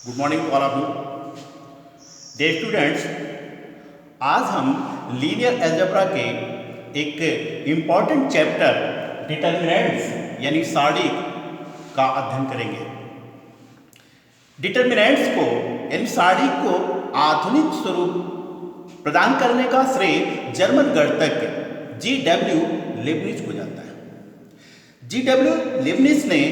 Good morning to all of you dear students. आज हम linear algebra के एक इम्पॉर्टेंट चैप्टर डिटर्मिनेंट्स यानी सारणिक का अध्ययन करेंगे। डिटर्मिनेंट्स को यानी सारणिक को आधुनिक स्वरूप प्रदान करने का श्रेय जर्मन गणितज्ञ G.W. लिबनिज को जाता है। G.W. लिबनिज ने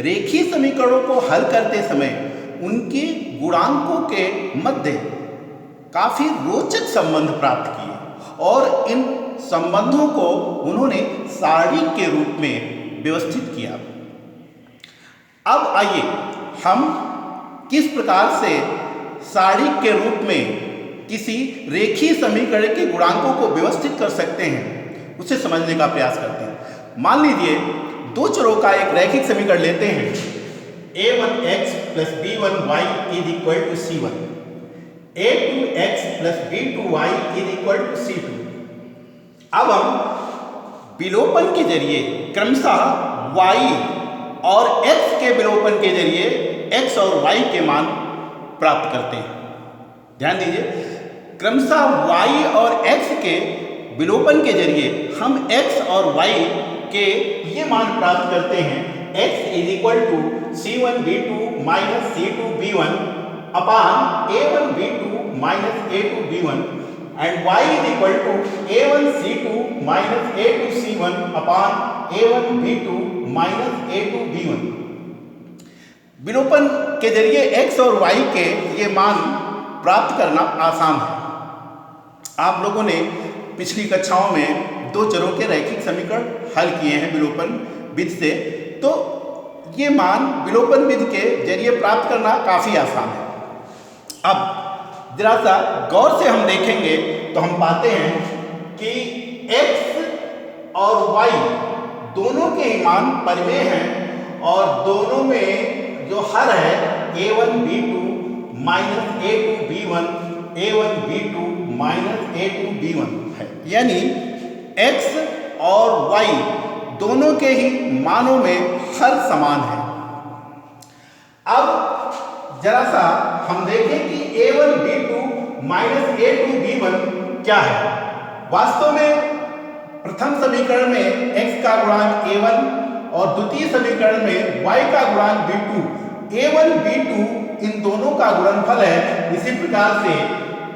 रेखीय समीकरणों को हल करते समय उनके गुणांकों के मध्य काफी रोचक संबंध प्राप्त किए और इन संबंधों को उन्होंने सारणिक के रूप में व्यवस्थित किया। अब आइए हम किस प्रकार से सारणिक के रूप में किसी रेखीय समीकरण के गुणांकों को व्यवस्थित कर सकते हैं उसे समझने का प्रयास करते हैं। मान लीजिए दो चरों का एक रैखिक समीकरण लेते हैं a1x plus b1y is equal to c1, a2x plus b2y is equal to c2। अब हम विलोपन के जरिए क्रमशः y और x के विलोपन के जरिए x और y के मान प्राप्त करते हैं। ध्यान दीजिए, क्रमशः y और x के विलोपन के जरिए हम x और y के ये मान प्राप्त करते हैं x is equal to c1 b2 minus c2 b1 upon a1 b2 minus a2 b1 and y is equal to a1 c2 minus a2 c1 upon a1 b2 minus a2 b1। विलोपन के जरिए x और y के ये मान प्राप्त करना आसान है। आप लोगों ने पिछली कक्षाओं में दो चरों के रैखिक समीकरण हल किए हैं विलोपन विधि से, तो ये मान विलोपन विधि के जरिए प्राप्त करना काफी आसान है। अब जरा सा गौर से हम देखेंगे तो हम पाते हैं कि x और y दोनों के ही मान परिमेय हैं और दोनों में जो हर है a1 b2 minus a2 b1 a1 b2 minus a2 b1 है, यानी x और y दोनों के ही मानों में हर समान है। अब जरा सा हम देखें कि a1 b2 minus a2 b1 क्या है। वास्तव में प्रथम समीकरण में x का गुणांक a1 और द्वितीय समीकरण में y का गुणांक b2, a1 b2 इन दोनों का गुणनफल है। इसी प्रकार से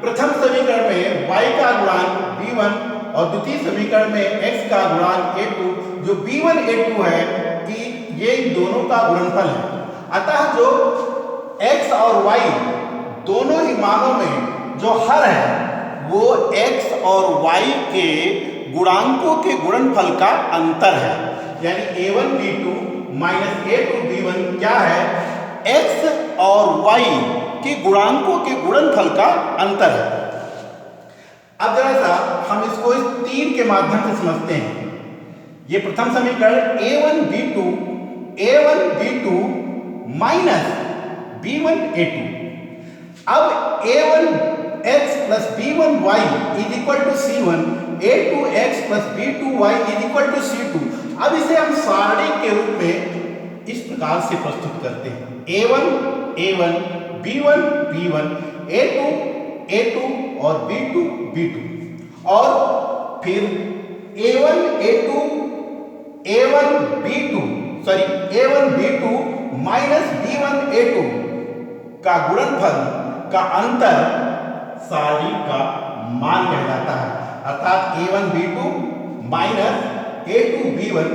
प्रथम समीकरण में y का गुणांक b1 और द्वितीय समीकरण में x का गुणांक a2 जो b1 a2 है कि ये इन दोनों का गुणनफल है। अतः जो x और y दोनों ही मानों में जो हर है वो x और y के गुणांकों के गुणनफल का अंतर है, यानी a1 b2 minus a2 b1 क्या है, x और y के गुणांकों के गुणनफल का अंतर है। अब जरा सा हम इसको इस तीर के माध्यम से समझते हैं। ये प्रथम समीकरण a1 b2 minus b1 a2। अब a1x plus b1y is equal to c1, a2x plus b2y is equal to c2। अब इसे हम सारणिक के रूप में इस प्रकार से प्रस्तुत करते हैं a1 b1 b1 a2 और b2 और फिर a1 b2 minus b1 a2 का गुणनफल का अंतर सारणिक का मान कहलाता है। अर्थात a1 b2 minus a2 b1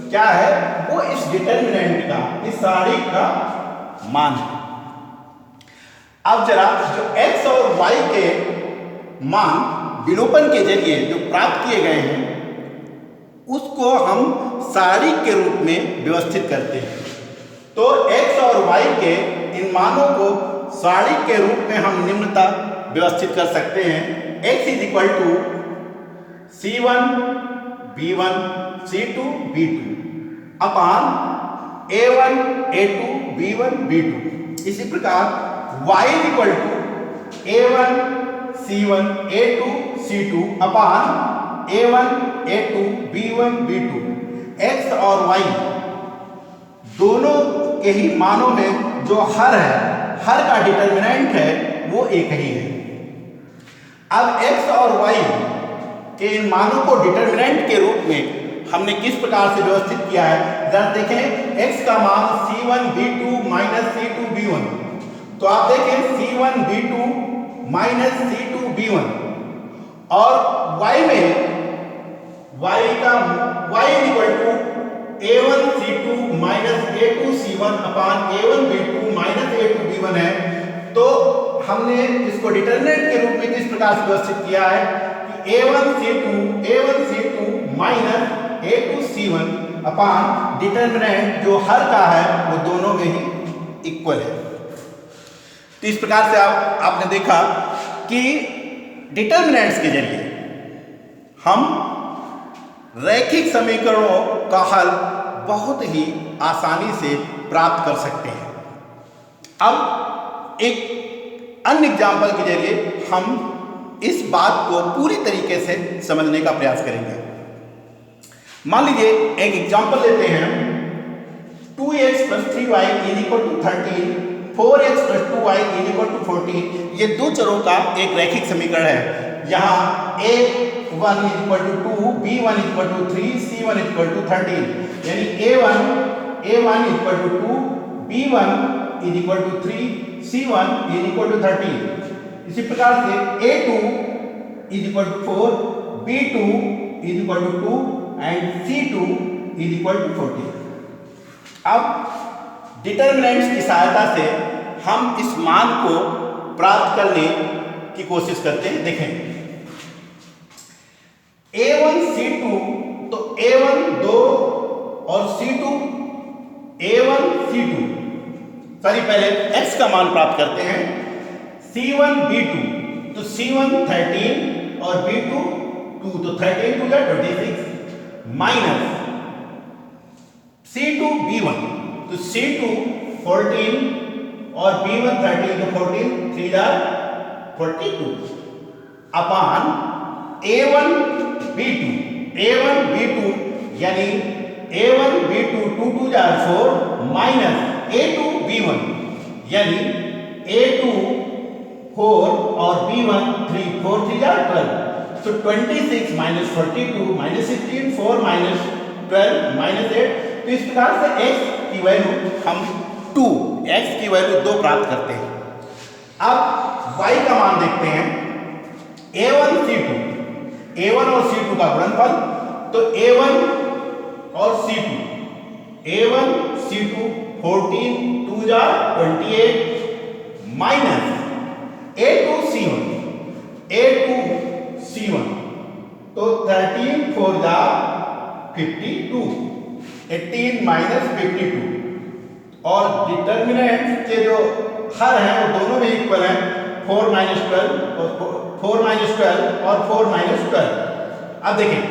क्या है, वो इस डिटर्मिनेंट का, इस सारणिक का मान है। अब जरा जो x और y के मान विलोपन के जरिए जो प्राप्त किए गए हैं उसको हम सारणिक के रूप में व्यवस्थित करते हैं। तो x और y के इन मानों को सारणिक के रूप में हम निम्नतः व्यवस्थित कर सकते हैं। x is equal to c1 b1 c2 b2 upon a1 a2 b1 b2। इसी प्रकार y is equal to a1 c1 a2 c2 upon a1 a2 b1 b2। x और y दोनों के ही मानों में जो हर है, हर का डिटर्मिनेंट है वो एक ही है। अब x और y के इन मानों को डिटर्मिनेंट के रूप में हमने किस प्रकार से व्यवस्थित किया है, जरा देखें। x का मान c1v2 माइनस c2v1, तो आप देखें c1v2 माइनस c2v1, और y में y equal to a1c2 minus a2c1 upon a1v2 minus a2v1 है। तो हमने इसको डिटर्मिनेंट के रूप में किस प्रकार से व्यवस्थित किया है कि a1c2 माइनस a2c1 अपान डिटर्मिनेंट जो हर का है वो दोनों में ही इक्वल है। तो इस प्रकार से आपने देखा कि डिटर्मिनेंट्स के जरिए हम रैखिक समीकरणों का हल बहुत ही आसानी से प्राप्त कर सकते हैं। अब एक अन्य एग्जाम्पल के जरिए हम इस बात को पूरी तरीके से समझने का प्रयास करेंगे। मान लीजिए एक एग्जाम्पल लेते हैं, 2x plus 3y is equal to 13, 4x plus 2y is equal to 14। ये दो चरों का एक रैखिक समीकरण है। यहाँ a1 is equal to 2, b1 is equal to 3, c1 is equal to 13, यानी a1 is equal to 2, b1 is equal to 3, c1 is equal to 13। इसी प्रकार से a2 is equal to 4, b2 is equal to 2 and c2 is equal to 14। अब determinants की सहायता से हम इस मान को प्राप्त करने की कोशिश करते हैं। देखें a1 c2, तो a1 2 और c2 a1 c2, सॉरी पहले x का मान प्राप्त करते हैं। c1 b2, तो c1 13 और b2 2, तो 13 2 या 26 माइनस c2 b1, तो c2 14 और b1 13, तो 14 3 जा 42 अपान a1 b2 यानी a1 b2 2 2 जा 4 माइनस a2 b1 यानी a2 4 और b1 3 4 3 जा 12, so 26 minus 42 minus 16 4 minus 12 minus 8। तो इस प्रकार से x की वैल्यू हम 2 x की वैल्यू 2 प्राप्त करते हैं। अब y का मान देखते हैं, a1 और c2 का गुणनफल, तो a1 और c2 14 2 जा 28 माइनस a2 c1, तो 13 4 जा 52, 18 माइनस 52, और डिटर्मिनेंट के जो हर हैं वो दोनों में इक्वल हैं, 4 माइनस 12 और 4 माइनस 12। अब देखें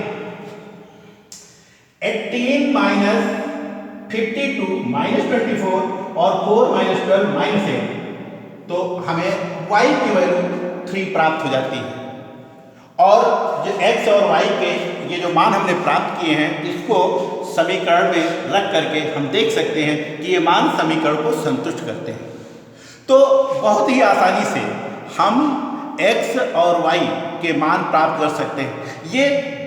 18 माइनस 52 माइनस 24 और 4 माइनस 12 माइनस 8, तो हमें y की वैल्यू 3 प्राप्त हो जाती है। और जो x और y के ये जो मान हमने प्राप्त किए हैं इसको समीकरण में रख करके हम देख सकते हैं कि ये मान समीकरण को संतुष्ट करते हैं। तो बहुत ही आसानी से हम x और y के मान प्राप्त कर सकते हैं। ये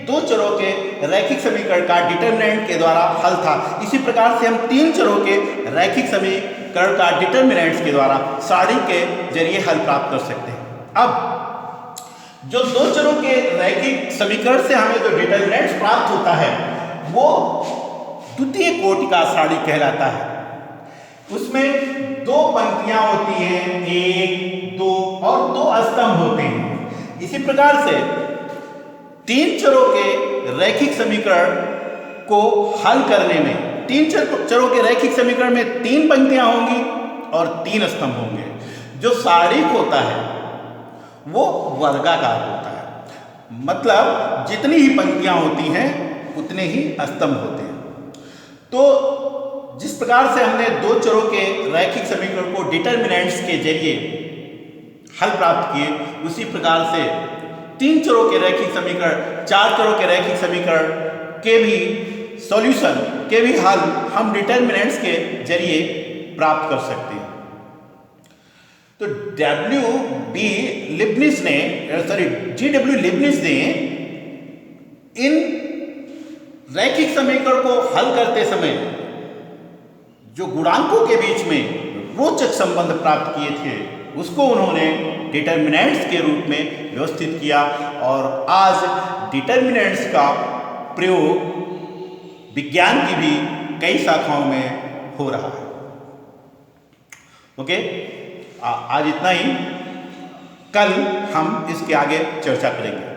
दो चरों के रैखिक समीकरण का डिटर्मिनेंट के द्वारा हल था। इसी प्रकार से हम तीन चरों के रैखिक समीकरण का डिटर्मिनेंट्स के द्वारा सारणी के जरिए हल प्राप्त कर सकते हैं। अब जो दो चरों के रैखिक समीकरण से हमें जो डिटर्मिनेंट्स प्राप्त होता है वो द्वितीय कोटि का सारणी कहलाता है। उसमें दो पंक्तियां होती हैं, 1 2 और 2 स्तंभ होते हैं। इसी प्रकार से तीन चरों के रैखिक समीकरण को हल करने में तीन चरों के रैखिक समीकरण में 3 पंक्तियां होंगी और 3 स्तंभ होंगे। जो सारणिक होता है वो वर्गाकार होता है, मतलब जितनी ही पंक्तियां होती हैं उतने ही स्तंभ होते हैं। तो जिस प्रकार से हमने दो चरों के रैखिक समीकरण को डिटर्मिनेंट्स के जरिए हल प्राप्त किए, उसी प्रकार से तीन चरों के रैखिक समीकरण, 4 चरों के रैखिक समीकरण के भी सॉल्यूशन के भी हल हम डिटर्मिनेंट्स के जरिए प्राप्त कर सकते हैं। तो जी.डब्ल्यू. लिबनिज ने इन रैखिक समीकरण को हल करते समय जो गुणांकों के बीच में रोचक संबंध प्राप्त किए थे उसको उन्होंने डिटर्मिनेंट्स के रूप में व्यवस्थित किया, और आज डिटर्मिनेंट्स का प्रयोग विज्ञान की भी कई शाखाओं में हो रहा है। ओके, आज इतना ही। कल हम इसके आगे चर्चा करेंगे।